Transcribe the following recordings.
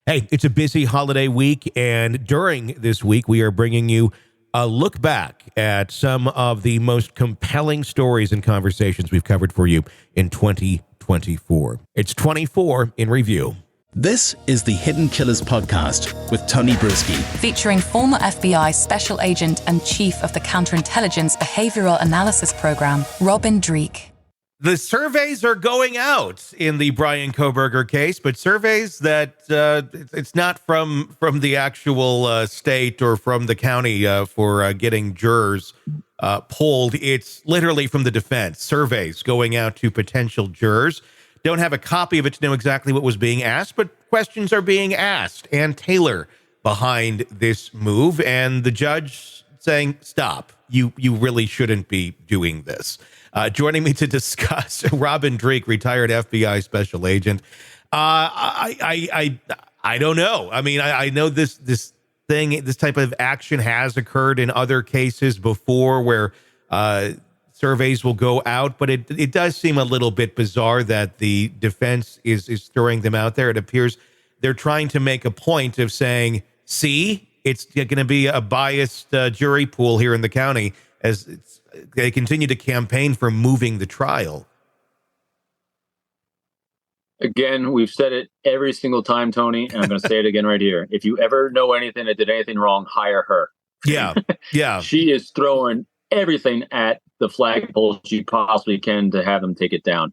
Hey, it's a busy holiday week, and during this week, we are bringing you a look back at some of the most compelling stories and conversations we've covered for you in 2024. It's 24 in review. This is the Hidden Killers podcast with Tony Brueski, featuring former FBI Special Agent and Chief of the Counterintelligence Behavioral Analysis Program, Robin Dreeke. The surveys are going out in the Bryan Kohberger case, but surveys that it's not from the actual state or from the county for getting jurors polled. It's literally from the defense. Surveys going out to potential jurors. Don't have a copy of it to know exactly what was being asked, but questions are being asked. And Taylor behind this move, and the judge saying, stop, you really shouldn't be doing this. Joining me to discuss, Robin Dreeke, retired FBI special agent. I don't know. I mean, I know this type of action has occurred in other cases before where surveys will go out, but it does seem a little bit bizarre that the defense is throwing them out there. It appears they're trying to make a point of saying, see, it's going to be a biased jury pool here in the county as they continue to campaign for moving the trial. Again, we've said it every single time, Tony, and I'm going to say it again right here. If you ever know anything that did anything wrong, hire her. Yeah. She is throwing everything at the flagpole she possibly can to have them take it down.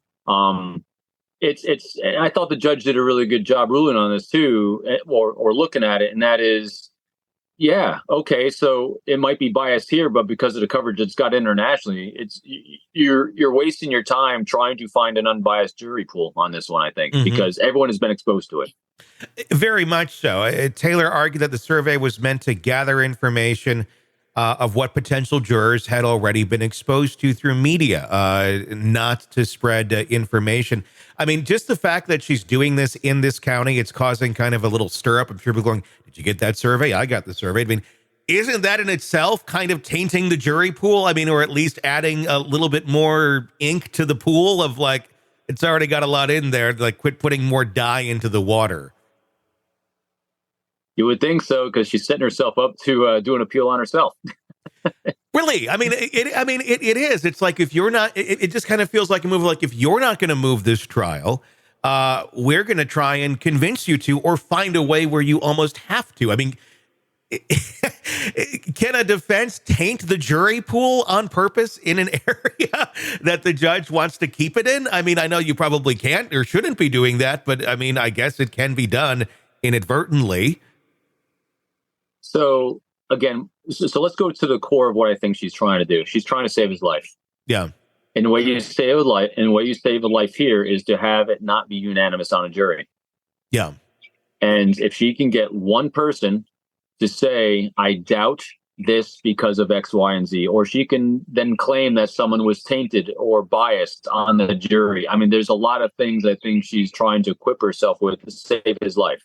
It's. I thought the judge did a really good job ruling on this too, or looking at it, and that is, yeah, okay, so it might be biased here, but because of the coverage it's got internationally, it's you're wasting your time trying to find an unbiased jury pool on this one, I think, because everyone has been exposed to it. Very much so. Taylor argued that the survey was meant to gather information of what potential jurors had already been exposed to through media, not to spread information. I mean, just the fact that she's doing this in this county, it's causing kind of a little stir up. I'm sure people going, did you get that survey? I got the survey. I mean, isn't that in itself kind of tainting the jury pool? I mean, or at least adding a little bit more ink to the pool of like, it's already got a lot in there. Like, quit putting more dye into the water. You would think so, because she's setting herself up to do an appeal on herself. Really? I mean, it is. It's like, if you're not, it just kind of feels like a move. Like, if you're not going to move this trial, we're going to try and convince you to, or find a way where you almost have to. I mean, can a defense taint the jury pool on purpose in an area that the judge wants to keep it in? I mean, I know you probably can't or shouldn't be doing that, but I mean, I guess it can be done inadvertently. So again, so let's go to the core of what I think she's trying to do. She's trying to save his life. Yeah. And the way you save a life, and the way you save a life here is to have it not be unanimous on a jury. Yeah. And if she can get one person to say, I doubt this because of X, Y, and Z, or she can then claim that someone was tainted or biased on the jury. I mean, there's a lot of things I think she's trying to equip herself with to save his life.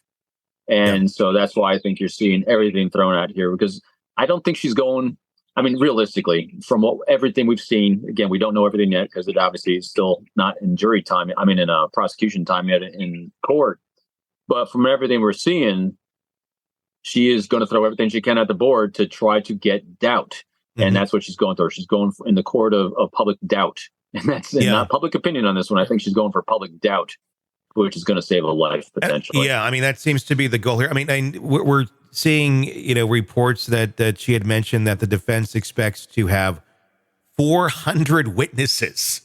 And so that's why I think you're seeing everything thrown out here, because I don't think she's going, I mean, realistically, from everything we've seen, again, we don't know everything yet because it obviously is still not in jury time. I mean, in prosecution time yet in court. But from everything we're seeing, she is going to throw everything she can at the board to try to get doubt. And that's what she's going through. She's going in the court of public doubt. And that's not public opinion on this one. I think she's going for public doubt, which is going to save a life potentially. Yeah, I mean, that seems to be the goal here. I mean, we're seeing, reports that she had mentioned that the defense expects to have 400 witnesses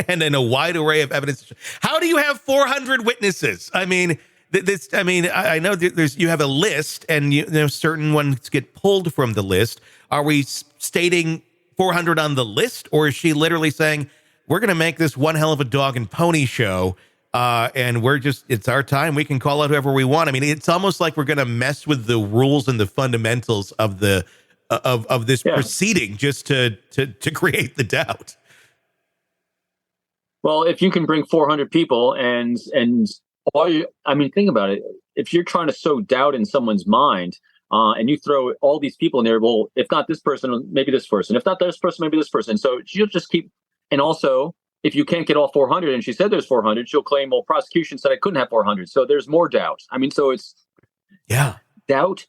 and in a wide array of evidence. How do you have 400 witnesses? I mean, I know you have a list, and certain ones get pulled from the list. Are we stating 400 on the list, or is she literally saying we're going to make this one hell of a dog and pony show? And it's our time. We can call out whoever we want. I mean, it's almost like we're going to mess with the rules and the fundamentals of the of this proceeding just to create the doubt. Well, if you can bring 400 people and all you, I mean, think about it. If you're trying to sow doubt in someone's mind, and you throw all these people in there, well, if not this person, maybe this person. If not this person, maybe this person. So she'll just keep, and also, if you can't get all 400, and she said there's 400, she'll claim, well, prosecution said I couldn't have 400. So there's more doubt. I mean, so Yeah. Doubt.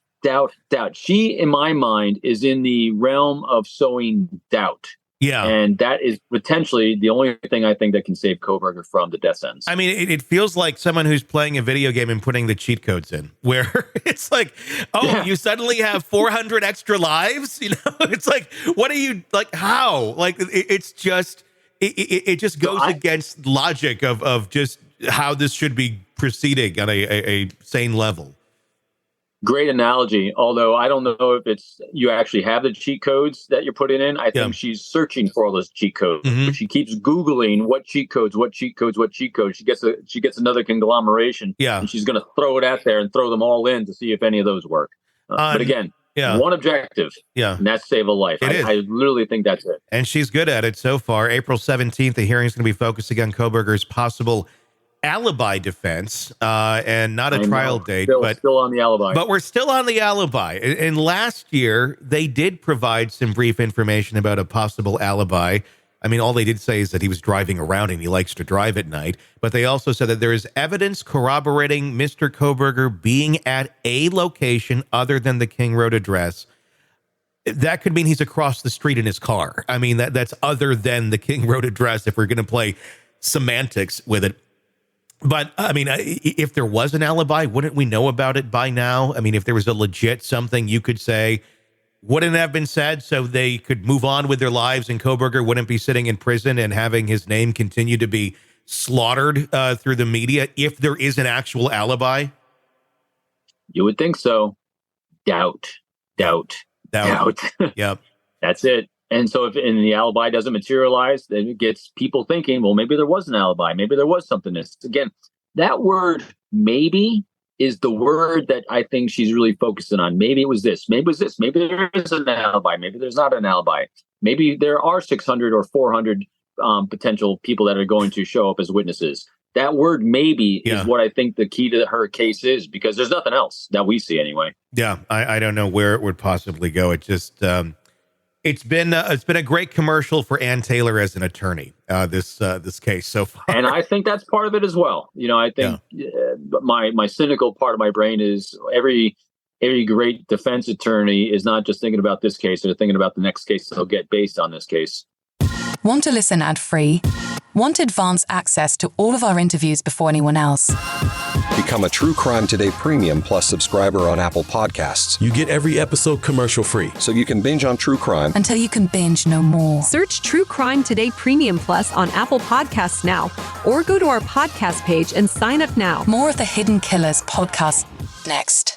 She, in my mind, is in the realm of sowing doubt. Yeah. And that is potentially the only thing I think that can save Kohberger from the death sentence. I mean, it feels like someone who's playing a video game and putting the cheat codes in, where it's like, you suddenly have 400 extra lives. It's like, what are you like? How? Like, it's just, it just goes against logic of just how this should be proceeding on a sane level. Great analogy. Although I don't know if it's you actually have the cheat codes that you're putting in. I think she's searching for all those cheat codes. Mm-hmm. She keeps Googling what cheat codes. She gets another conglomeration. Yeah. And she's going to throw it out there and throw them all in to see if any of those work. But again, one objective. Yeah. And that's save a life. I literally think that's it. And she's good at it so far. April 17th, the hearing is going to be focusing on Kohberger's possible alibi defense and not a trial date, but still on the alibi. But we're still on the alibi. And last year, they did provide some brief information about a possible alibi. I mean, all they did say is that he was driving around and he likes to drive at night. But they also said that there is evidence corroborating Mr. Kohberger being at a location other than the King Road address. That could mean he's across the street in his car. I mean, that's other than the King Road address if we're going to play semantics with it. But, I mean, if there was an alibi, wouldn't we know about it by now? I mean, if there was a legit something you could say, wouldn't it have been said so they could move on with their lives and Kohberger wouldn't be sitting in prison and having his name continue to be slaughtered through the media if there is an actual alibi? You would think so. Doubt. Yep. That's it. And so if the alibi doesn't materialize, then it gets people thinking, well, maybe there was an alibi. Maybe there was something. Again, that word maybe is the word that I think she's really focusing on. Maybe it was this. Maybe it was this. Maybe there is an alibi. Maybe there's not an alibi. Maybe there are 600 or 400 potential people that are going to show up as witnesses. That word maybe is what I think the key to her case is, because there's nothing else that we see anyway. Yeah, I don't know where it would possibly go. It just... It's been a great commercial for Ann Taylor as an attorney, this case so far. And I think that's part of it as well. I think my cynical part of my brain is every great defense attorney is not just thinking about this case, they're thinking about the next case they'll get based on this case. Want to listen ad-free? Want advance access to all of our interviews before anyone else? Become a True Crime Today Premium Plus subscriber on Apple Podcasts. You get every episode commercial-free. So you can binge on True Crime until you can binge no more. Search True Crime Today Premium Plus on Apple Podcasts now, or go to our podcast page and sign up now. More of the Hidden Killers podcast next.